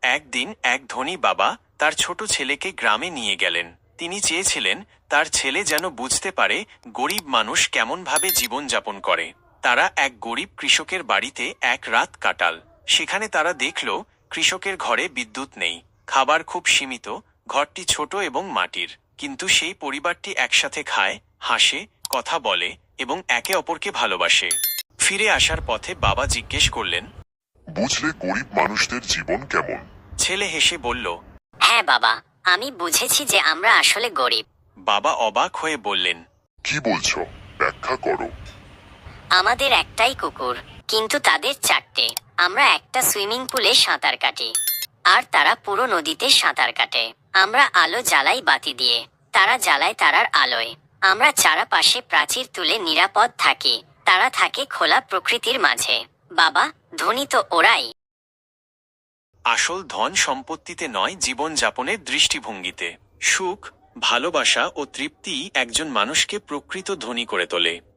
একদিন এক ধনী বাবা তার ছোট ছেলেকে গ্রামে নিয়ে গেলেন। তিনি চেয়েছিলেন তার ছেলে যেন বুঝতে পারে গরিব মানুষ কেমনভাবে জীবনযাপন করে। তারা এক গরিব কৃষকের বাড়িতে এক রাত কাটাল। সেখানে তারা দেখল কৃষকের ঘরে বিদ্যুৎ নেই, খাবার খুব সীমিত, ঘরটি ছোট এবং মাটির। কিন্তু সেই পরিবারটি একসাথে খায়, হাসে, কথা বলে এবং একে অপরকে ভালোবাসে। ফিরে আসার পথে বাবা জিজ্ঞেস করলেন, বুঝলে গরিব মানুষদের জীবন কেমন? ছেলে হেসে বলল, হ্যাঁ বাবা, আমি বুঝেছি যে আমরা আসলে গরিব। বাবা অবাক হয়ে বললেন, কি বলছো? ব্যাখ্যা করো। আমাদের একটাই কুকুর, কিন্তু তাদের চারটে। আমরা একটা সুইমিং পুলে সাঁতার কাটি, আর তারা পুরো নদীতে সাঁতার কাটে। আমরা আলো জ্বালাই বাতি দিয়ে, তারা জ্বালায় তারার আলোয়। আমরা চারপাশে প্রাচীর তুলে নিরাপদ থাকি, তারা থাকে খোলা প্রকৃতির মাঝে। বাবা, ধনী তো ওরাই। আসল ধন সম্পত্তিতে নয়, জীবনযাপনের দৃষ্টিভঙ্গিতে। সুখ, ভালোবাসা ও তৃপ্তি একজন মানুষকে প্রকৃত ধনী করে তোলে।